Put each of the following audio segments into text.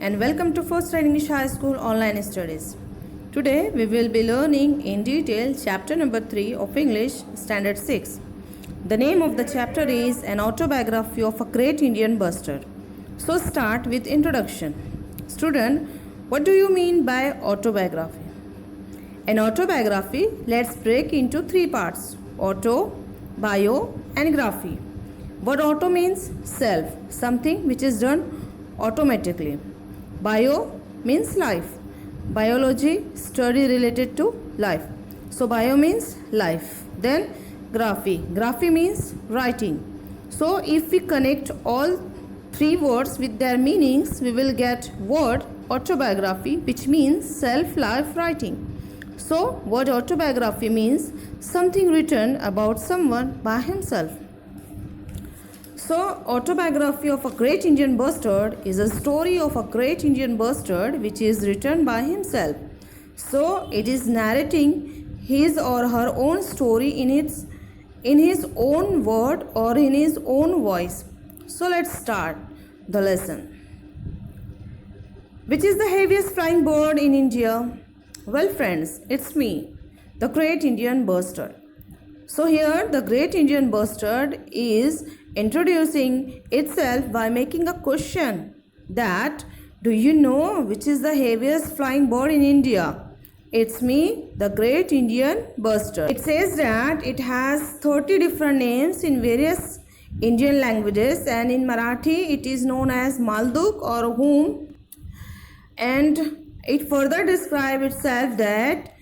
and welcome to First English High School Online Studies. Today we will be learning in detail chapter number 3 of English Standard 6. The name of the chapter is An Autobiography of a Great Indian Bustard. So start with introduction. Student, what do you mean by autobiography? An autobiography, let's break into 3 parts: auto, bio and graphy. What auto means? Self, something which is done automatically. Bio means life. Biology, study related to life. So bio means life. Then graphy. Graphy means writing. So if we connect all 3 words with their meanings, we will get word autobiography, which means self-life writing. So word autobiography means something written about someone by himself. So autobiography of a great Indian bustard is a story of a great Indian bustard which is written by himself. So it is narrating his or her own story in his own word or in his own voice. So let's start the lesson. Which is the heaviest flying bird in India? Well friends, it's me, the great Indian bustard. So here the great Indian bustard is introducing itself by making a question that, do you know which is the heaviest flying bird in India? It's me, the great Indian bustard. It says that it has 30 different names in various Indian languages, and in Marathi it is known as Malduk or Hoom, and it further describes itself that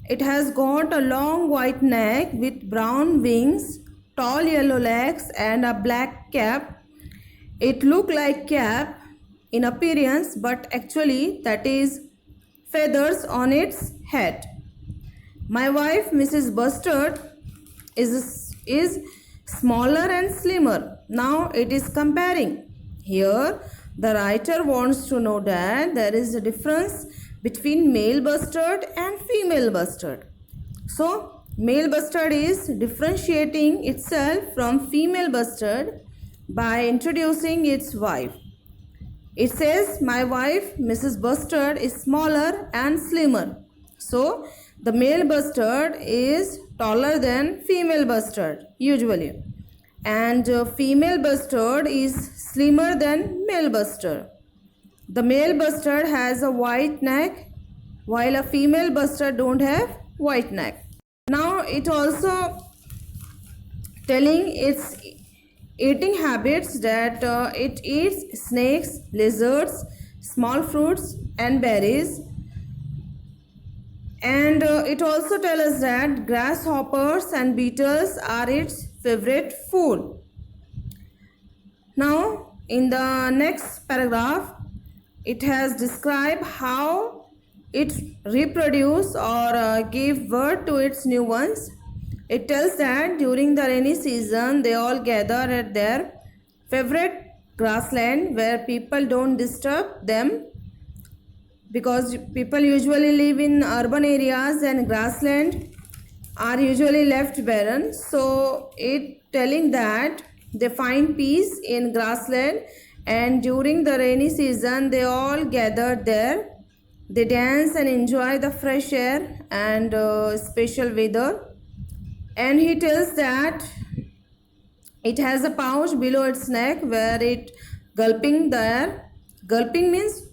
it has got a long white neck with brown wings, tall yellow legs and a black cap. It looks like cap in appearance, but actually that is feathers on its head. My wife Mrs. Bustard is smaller and slimmer. Now it is comparing. Here the writer wants to know that there is a difference between male bustard and female bustard. So male bustard is differentiating itself from female bustard by introducing its wife. It says my wife Mrs. Bustard is smaller and slimmer. So the male bustard is taller than female bustard usually, and female bustard is slimmer than male bustard. The male bustard has a white neck while a female bustard don't have white neck. Now it also telling its eating habits that it eats snakes, lizards, small fruits and berries. And it also tells us that grasshoppers and beetles are its favorite food. Now in the next paragraph, it has described how it reproduce or give birth to its new ones. It tells that during the rainy season they all gather at their favorite grassland where people don't disturb them, because people usually live in urban areas and grassland are usually left barren. So it telling that they find peace in grassland, and during the rainy season they all gather there. They dance and enjoy the fresh air and special weather. And he tells that it has a pouch below its neck where it gulping the air. Gulping means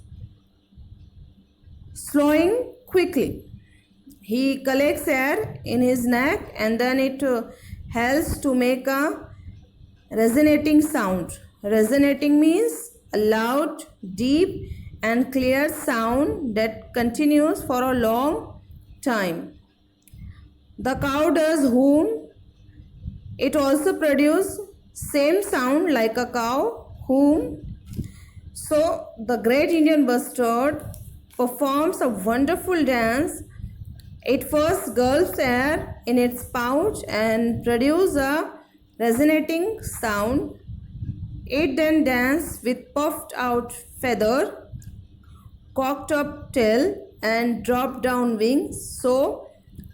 slowing quickly. He collects air in his neck and then it helps to make a resonating sound. Resonating means a loud, deep and clear sound that continues for a long time. The cow does hoom. It also produces same sound like a cow, hoom. So the great Indian bustard performs a wonderful dance. It first gulps air in its pouch and produces a resonating sound. It then dances with puffed out feather, cocked up tail and dropped down wings. So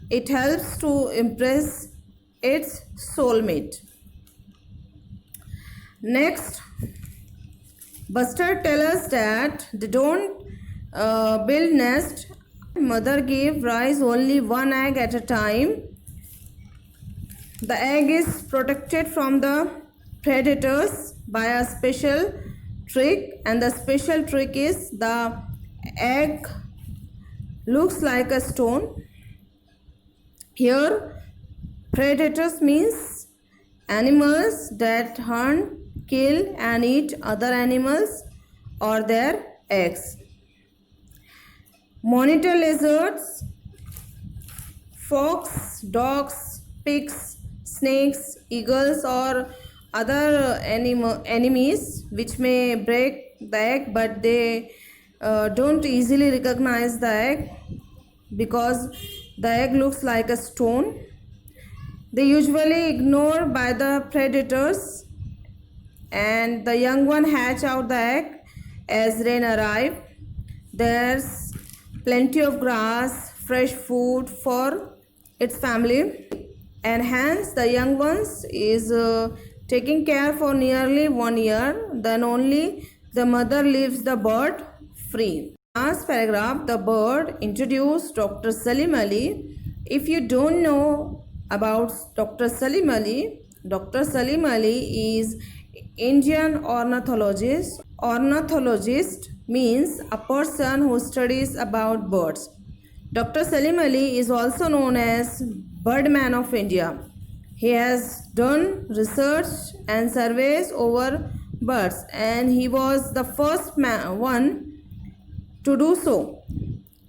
it helps to impress its soulmate. Next, Bustard tell us that they don't build nest. Mother give rise only one egg at a time. The egg is protected from the predators by a special trick, and the special trick is the egg looks like a stone. Here predators means animals that hunt, kill and eat other animals or their eggs. Monitor lizards, fox, dogs, pigs, snakes, eagles or other enemies which may break the egg, but they don't easily recognize the egg because the egg looks like a stone. They usually ignore by the predators, and the young one hatch out the egg as rain arrive. There's plenty of grass, fresh food for its family, and hence the young ones is taking care for nearly 1 year. Then only the mother leaves the bird free. Last paragraph, the bird introduced Dr. Salim Ali. If you don't know about Dr. Salim Ali, Dr. Salim Ali is Indian ornithologist. Ornithologist means a person who studies about birds. Dr. Salim Ali is also known as Birdman of India. He has done research and surveys over birds, and he was the first one to do so.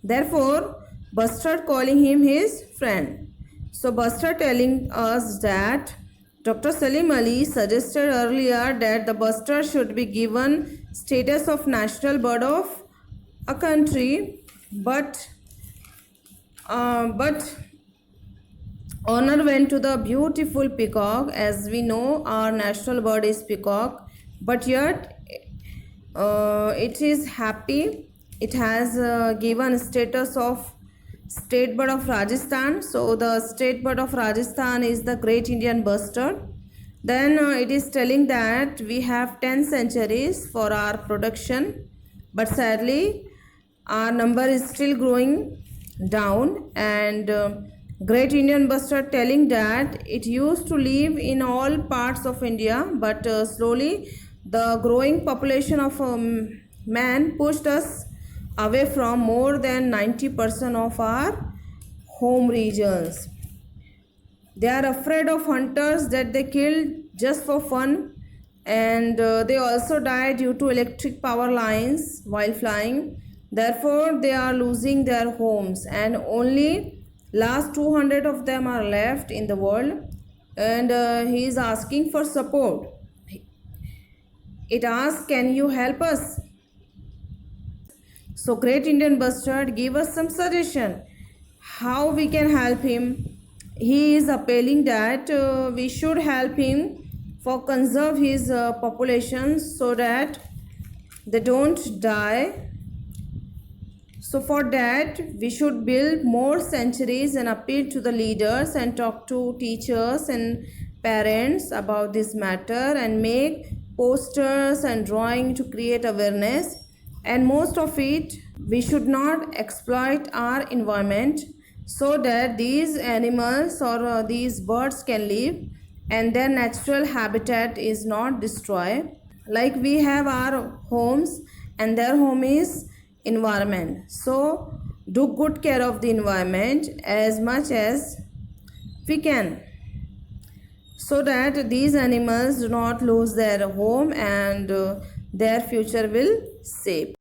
Therefore, Bustard calling him his friend. So Bustard telling us that Dr. Salim Ali suggested earlier that the bustard should be given status of national bird of a country, but honor went to the beautiful peacock. As we know, our national bird is peacock, but yet it is happy. It has given status of state bird of Rajasthan. So the state bird of Rajasthan is the great Indian bustard. Then it is telling that we have 10 centuries for our production, but sadly our number is still growing down. And great Indian bustard telling that it used to live in all parts of India, but slowly the growing population of man pushed us away from more than 90% of our home regions. They are afraid of hunters that they killed just for fun, and they also die due to electric power lines while flying. Therefore, they are losing their homes, and only last 200 of them are left in the world, and he is asking for support. It asks, can you help us? So great Indian bustard, give us some suggestion how we can help him. He is appealing that we should help him for conserve his population so that they don't die. So for that we should build more sanctuaries and appeal to the leaders and talk to teachers and parents about this matter and make posters and drawing to create awareness. And most of it, we should not exploit our environment so that these animals or these birds can live and their natural habitat is not destroyed. Like we have our homes and their home is environment. So do good care of the environment as much as we can, so that these animals do not lose their home and their future will safe.